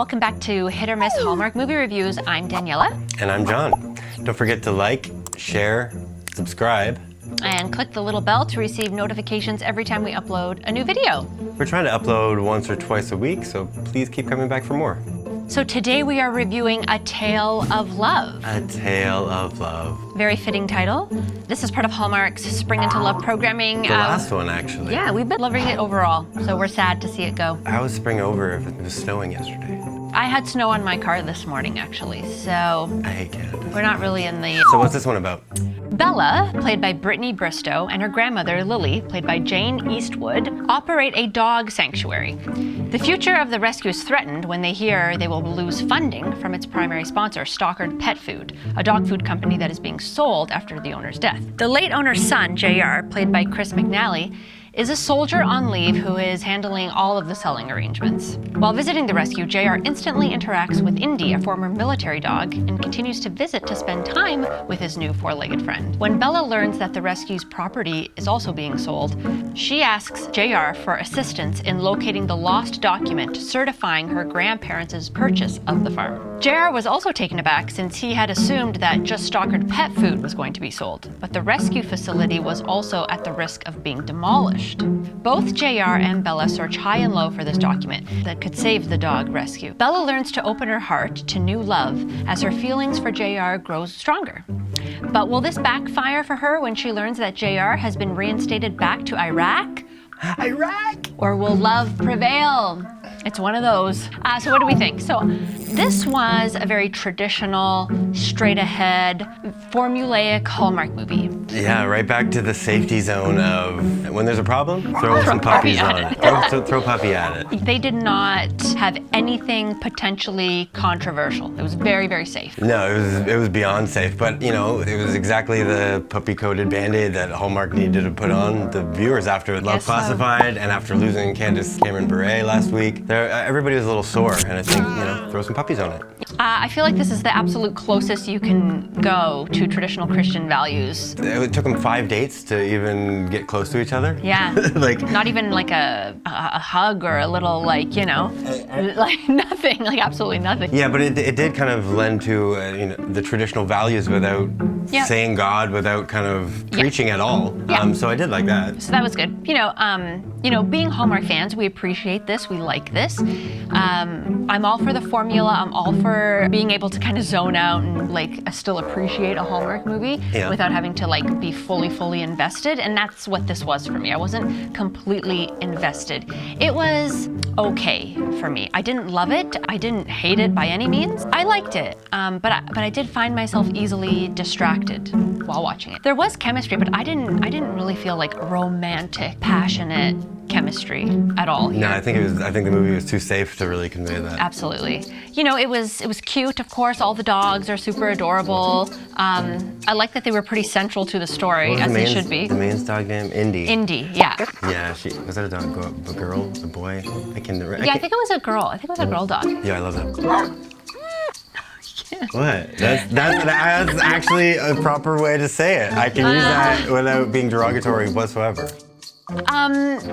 welcome back to Hit or Miss Hallmark Movie Reviews. I'm Daniela. And I'm John. Don't forget to like, share, subscribe. And click the little bell to receive notifications every time we upload a new video. We're trying to upload once or twice a week, so please keep coming back for more. So today we are reviewing A Tale of Love. A Tale of Love. Very fitting title. This is part of Hallmark's Spring into Love programming. The last one, actually. Yeah, we've been loving it overall, so we're sad to see it go. How was spring over if it was snowing yesterday? I had snow on my car this morning, actually, so I hate Canada. we're not really in the... So what's this one about? Bella, played by Brittany Bristow, and her grandmother, Lily, played by Jane Eastwood, operate a dog sanctuary. The future of the rescue is threatened when they hear they will lose funding from its primary sponsor, Stockard Pet Food, a dog food company that is being sold after the owner's death. The late owner's son, JR, played by Mcnally, is a soldier on leave who is handling all of the selling arrangements. While visiting the rescue, JR instantly interacts with Indy, a former military dog, and continues to visit to spend time with his new four-legged friend. When Bella learns that the rescue's property is also being sold, she asks JR for assistance in locating the lost document certifying her grandparents' purchase of the farm. JR was also taken aback since he had assumed that just Stockard Pet Food was going to be sold, but the rescue facility was also at the risk of being demolished. Both JR and Bella search high and low for this document that could save the dog rescue. Bella learns to open her heart to new love as her feelings for JR grows stronger. But will this backfire for her when she learns that JR has been reinstated back to Iraq? Or will love prevail? It's one of those. So what do we think? So this was a very traditional, straight-ahead, formulaic Hallmark movie. Yeah, right back to the safety zone of when there's a problem, throw some puppies on it. Throw puppy at it. They did not have anything potentially controversial. It was very, very safe. No, it was beyond safe, but you know, it was exactly the puppy-coated Band-Aid that Hallmark needed to put on the viewers after Love Classified and after losing Candace Cameron Bure last week. Everybody was a little sore, and I think, you know, throw some puppies on it. I feel like this is the absolute closest you can go to traditional Christian values. It took them 5 dates to even get close to each other. Yeah. Like not even like a hug or a little, like, you know, like nothing, like absolutely nothing. Yeah, but it did kind of lend to you know, the traditional values without saying God, without kind of preaching at all. Yeah. So I did like that. So that was good. You know, being Hallmark fans, we appreciate this. We like this. I'm all for the formula. I'm all for being able to kind of zone out and like still appreciate a Hallmark movie without having to like be fully invested. And that's what this was for me. I wasn't completely invested. It was okay for me. I didn't love it. I didn't hate it by any means. I liked it, but I did find myself easily distracted while watching it. There was chemistry, but I didn't really feel like romantic, passionate chemistry at all here. No, I think the movie was too safe to really convey that. Absolutely. You know, it was cute, of course. All the dogs are super adorable. I like that they were pretty central to the story, as they should be. The main dog name? Indy. Indy, yeah. Yeah, was that a dog? A girl? A boy? I think it was a girl. I think it was a girl dog. Yeah, I love that. What? That's actually a proper way to say it. I can use that without being derogatory whatsoever.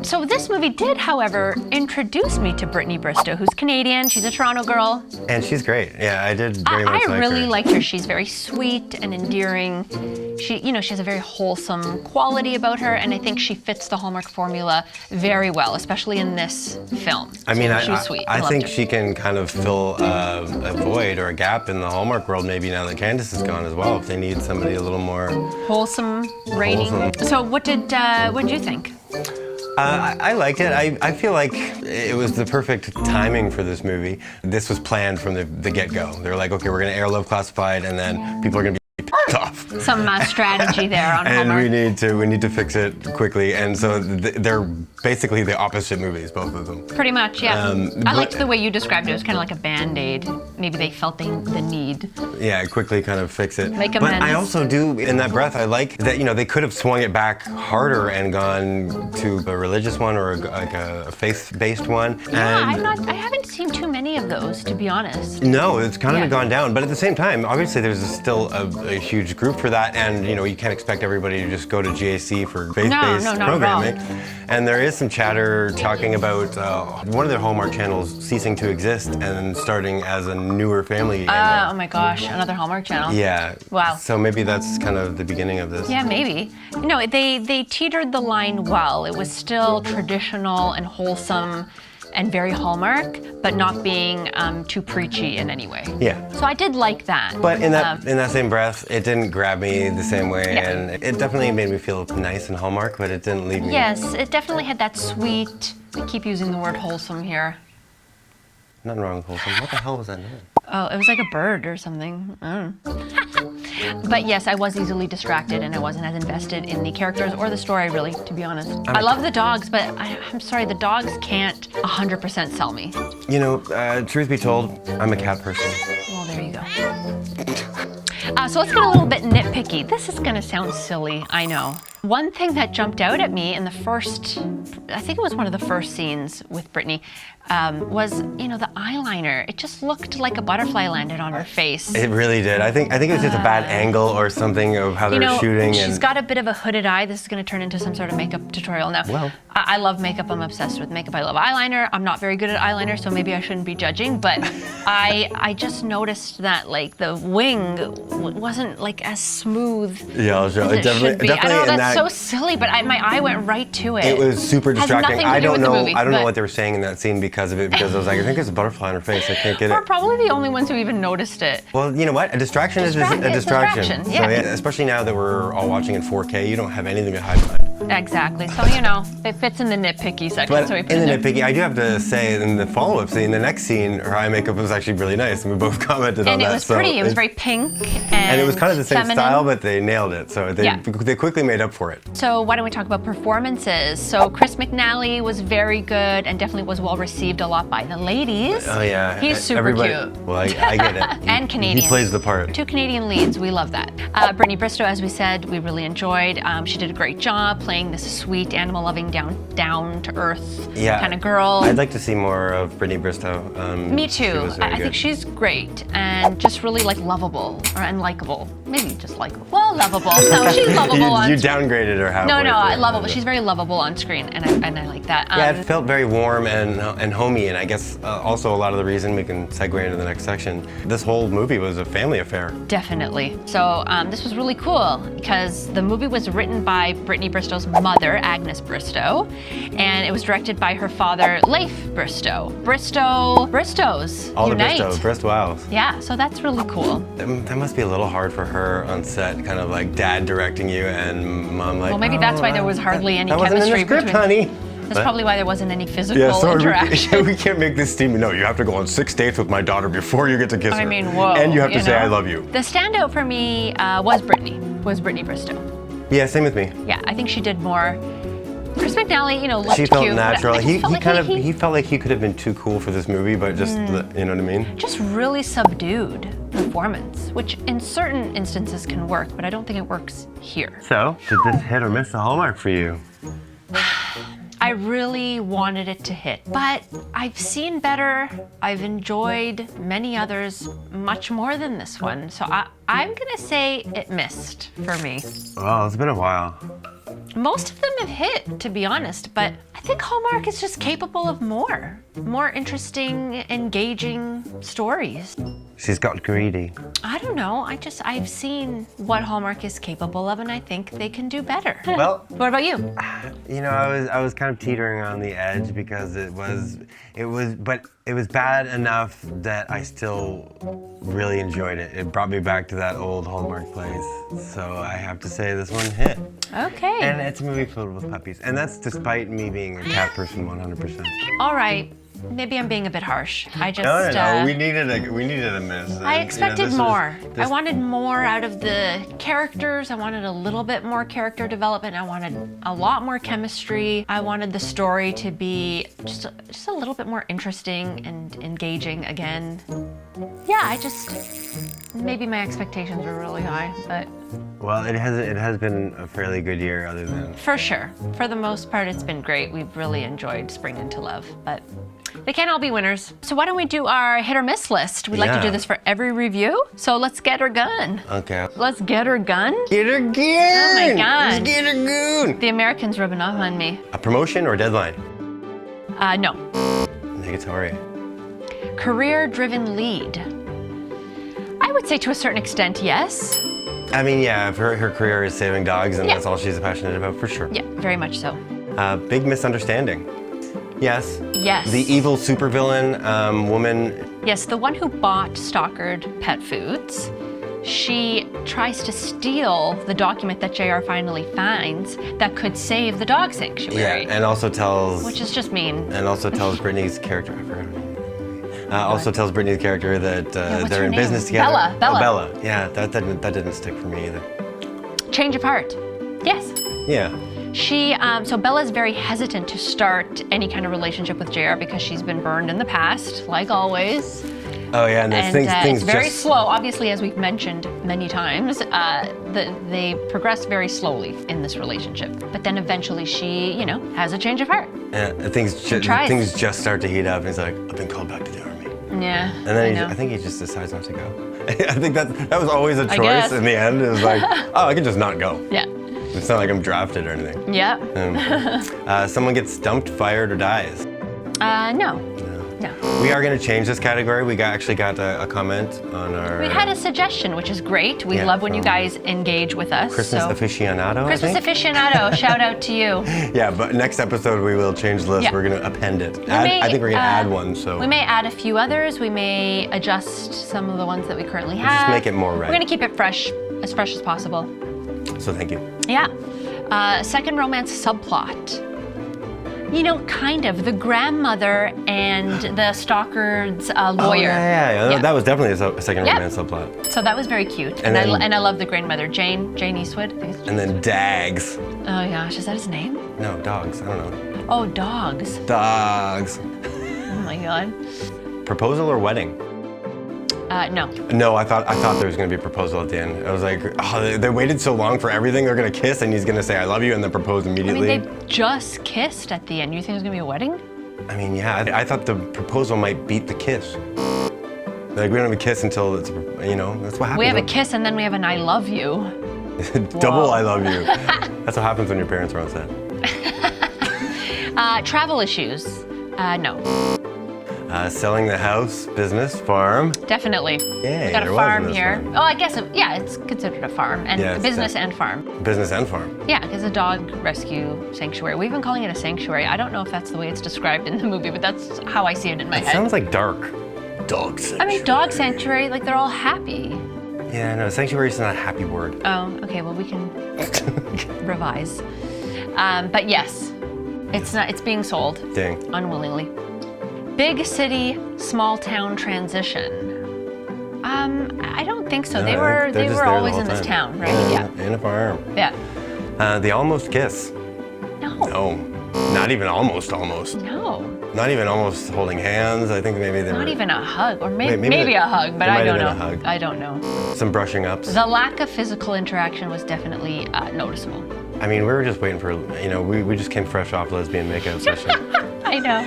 So this movie did, however, introduce me to Brittany Bristow, who's Canadian. She's a Toronto girl. And she's great. Yeah, I did very much like her. I really liked her. She's very sweet and endearing. She has a very wholesome quality about her, and I think she fits the Hallmark formula very well, especially in this film. I mean, she was sweet. I think she can kind of fill a void or a gap in the Hallmark world, maybe now that Candace is gone as well, if they need somebody a little more wholesome rating. So what did you think? I liked it. I feel like it was the perfect timing for this movie. This was planned from the get-go. They were like, okay, we're going to air Love Classified, and then people are going to be pissed off. Some strategy there on Hallmark. And we need to fix it quickly. And so they're basically the opposite movies, both of them. Pretty much, yeah. I liked the way you described it. It was kind of like a Band-Aid. Maybe they felt the need. Yeah, quickly kind of fix it. Make amends. But I also do, in that breath, I like that, you know, they could have swung it back harder and gone to a religious one or like a faith-based one. Yeah, I haven't haven't seen too many of those, to be honest. No, it's kind of gone down. But at the same time, obviously there's still a huge group for that, and you can't expect everybody to just go to GAC for faith-based programming. And there is some chatter talking about one of their Hallmark channels ceasing to exist and starting as a newer family. Oh my gosh, another Hallmark channel. Yeah. Wow. So maybe that's kind of the beginning of this. Yeah, maybe. They teetered the line well. It was still traditional and wholesome and very Hallmark, but not being too preachy in any way. Yeah. So I did like that. But in that same breath, it didn't grab me the same way, and it definitely made me feel nice and Hallmark, but it didn't leave me. Yes, it definitely had that sweet. I keep using the word wholesome here. Nothing wrong with wholesome. What the hell was that noise? Oh, it was like a bird or something. I don't know. But yes, I was easily distracted and I wasn't as invested in the characters or the story, really, to be honest. I love the dogs, but I'm sorry, the dogs can't 100% sell me. Truth be told, I'm a cat person. Well, there you go. So let's get a little bit nitpicky. This is gonna sound silly, I know. One thing that jumped out at me in the first, I think it was one of the first scenes with Brittany, was, the eyeliner. It just looked like a butterfly landed on her face. It really did. I think it was just a bad angle or something of how they were shooting. She's got a bit of a hooded eye. This is going to turn into some sort of makeup tutorial now. Well. I love makeup. I'm obsessed with makeup. I love eyeliner. I'm not very good at eyeliner, so maybe I shouldn't be judging. But I just noticed that the wing wasn't as smooth. Yeah, I'll show. As it should be. I know that's so that, silly, but my eye went right to it. It was super distracting. I don't know what they were saying in that scene because of it. Because I was like, I think there's a butterfly on her face. I can't get it. We're probably the only ones who even noticed it. Well, you know what? A distraction is a distraction. Yeah. So, especially now that we're all watching in 4K, you don't have anything to hide behind. Exactly. So, it fits in the nitpicky section. But so we put in the nitpicky, I do have to say, in the follow-up scene, the next scene, her eye makeup was actually really nice, and we both commented on that. And it was pretty. It was very pink and it was kind of the same feminine style, but they nailed it. So they quickly made up for it. So why don't we talk about performances? So Chris Mcnally was very good and definitely was well received a lot by the ladies. Oh yeah. He's super cute. Well, I get it. And Canadian. He plays the part. 2 Canadian leads. We love that. Brittany Bristow, as we said, we really enjoyed. She did a great job playing this sweet, animal-loving, down-to-earth kind of girl. I'd like to see more of Brittany Bristow. Me too. I think she's great and just really lovable and likable. Maybe just likable. Well, lovable. No, she's lovable on You downgraded her halfway. No, lovable. She's very lovable on screen, and I like that. It felt very warm and homey, and I guess also a lot of the reason we can segue into the next section. This whole movie was a family affair. Definitely. So this was really cool because the movie was written by Brittany Bristow's mother, Agnes Bristow, and it was directed by her father, Leif Bristow. Bristows. All unite. the Bristows. Yeah, so that's really cool. That must be a little hard for her on set, kind of like dad directing you and mom Well, maybe that's why there was hardly any chemistry wasn't in the script, honey. That's probably why there wasn't any physical interaction. We can't make this team. No, you have to go on 6 dates with my daughter before you get to kiss her. I mean, whoa. And you have to say I love you. The standout for me was Brittany Bristow. Yeah, same with me. Yeah, I think she did more. Chris Mcnally, looked cute. She felt natural. He felt like he could have been too cool for this movie, but just, you know what I mean? Just really subdued performance, which in certain instances can work, but I don't think it works here. So, did this hit or miss the Hallmark for you? I really wanted it to hit, but I've seen better. I've enjoyed many others much more than this one, so I'm gonna say it missed for me. Well, it's been a while. Most of them have hit, to be honest, but I think Hallmark is just capable of more interesting, engaging stories. She's got greedy. I don't know. I've seen what Hallmark is capable of, and I think they can do better. Well, what about you? I was kind of teetering on the edge because it was bad enough that I still really enjoyed it. It brought me back to that old Hallmark place. So I have to say this one hit. Okay. And it's a movie filled with puppies. And that's despite me being a cat person 100%. All right. Maybe I'm being a bit harsh. I just no. We needed a miss. I expected more. I wanted more out of the characters. I wanted a little bit more character development. I wanted a lot more chemistry. I wanted the story to be just a little bit more interesting and engaging again. Yeah, maybe my expectations were really high, but. Well, it has been a fairly good year other than. For sure. For the most part, it's been great. We've really enjoyed Spring Into Love, but They can't all be winners. So why don't we do our hit or miss list? We like to do this for every review. So let's get her gun. Okay. Let's get her gun. Get her gun. Oh my God. Let's get her gun. The American's rubbing off on me. A promotion or deadline? No. Negatory. Career-driven lead. I would say to a certain extent, yes. I mean, yeah, if her career is saving dogs and that's all she's passionate about, for sure. Yeah, very much so. Big misunderstanding. Yes. Yes. The evil supervillain woman. Yes, the one who bought stalkered pet foods. She tries to steal the document that JR finally finds that could save the dog sanctuary. Yeah, and also tells... Which is just mean. And also tells Brittany's character, I forgot her name. Also tells Brittany's character that they're in business together. Bella. Oh, Bella. Yeah, that didn't stick for me either. Change of heart. Yes. Yeah. She, so Bella's very hesitant to start any kind of relationship with JR because she's been burned in the past, like always. Oh yeah, and things it's very slow. Obviously, as we've mentioned many times, they progress very slowly in this relationship. But then eventually she, has a change of heart. Yeah, things just start to heat up, and he's like, I've been called back to the army. Yeah, and then I think he just decides not to go. I think that was always a choice in the end. It was like, oh, I can just not go. Yeah. It's not like I'm drafted or anything. Yeah. Someone gets dumped, fired, or dies. No. We are going to change this category. We actually got a comment on our... We had a suggestion, which is great. We love when you guys engage with us. Christmas aficionado, Christmas aficionado, shout out to you. Yeah, but next episode we will change the list. Yeah. We're going to append it. I think we're going to add one. So we may add a few others. We may adjust some of the ones that we currently have. Just make it more right. We're going to keep it fresh as possible. So thank you. Yeah. Second romance subplot. Kind of. The grandmother and the stalker's lawyer. Oh, yeah. That was definitely a second romance subplot. So that was very cute. And I love the grandmother, Jane Eastwood. And then Dags. Oh gosh, is that his name? No, Dogs. I don't know. Oh, Dogs. Dogs. Oh my God. Proposal or wedding? No. No, I thought there was going to be a proposal at the end. I was like, oh, they waited so long for everything. They're going to kiss, and he's going to say, I love you, and then propose immediately. I mean, they just kissed at the end. You think there's going to be a wedding? I mean, yeah. I thought the proposal might beat the kiss. Like, we don't have a kiss until it's, that's what happens. We have a kiss, and then we have an I love you. Double I love you. That's what happens when your parents are on set. Travel issues. No. Selling the house, business, farm. Definitely. Yeah, we got a farm here. Oh, I guess, it's considered a farm. And business and farm. Business and farm. Yeah, it's a dog rescue sanctuary. We've been calling it a sanctuary. I don't know if that's the way it's described in the movie, but that's how I see it in my head. It sounds like dark. Dog sanctuary. I mean, dog sanctuary, like they're all happy. Yeah, no, sanctuary is not a happy word. Oh, okay, well, we can revise. But yes, it's being sold. Dang. Unwillingly. Big city, small town transition. I don't think so. No, they were always in this town, right? Yeah. In a farm. Yeah. The almost kiss. No. No. Not even almost. No. Not even almost holding hands. I think maybe they were... Not even a hug, or maybe a hug, but I don't know. A hug. I don't know. Some brushing ups. The lack of physical interaction was definitely noticeable. I mean, we were just waiting for, we just came fresh off lesbian makeout session. I know.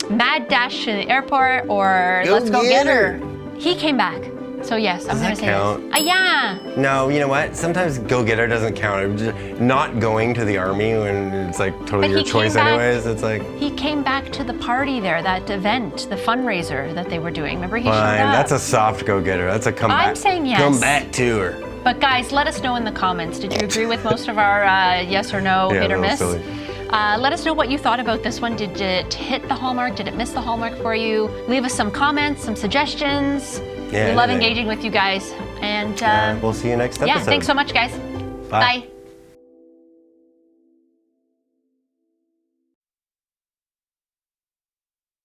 Mad dash to the airport, or let's go get her. He came back. So yes, I'm gonna say yes. Yeah. No, you know what? Sometimes go get her doesn't count. Not going to the army when it's like totally your choice anyways. It's like he came back to the party there, that event, the fundraiser that they were doing. Remember he showed Fine, up. that's a soft go get her. That's a comeback. I'm saying yes. Come back to her. But guys, let us know in the comments. Did you agree with most of our yes or no, hit or miss? Silly. Let us know what you thought about this one. Did it hit the hallmark? Did it miss the hallmark for you? Leave us some comments, some suggestions. Yeah, we love engaging with you guys. And we'll see you next episode. Yeah, thanks so much, guys. Bye. Bye.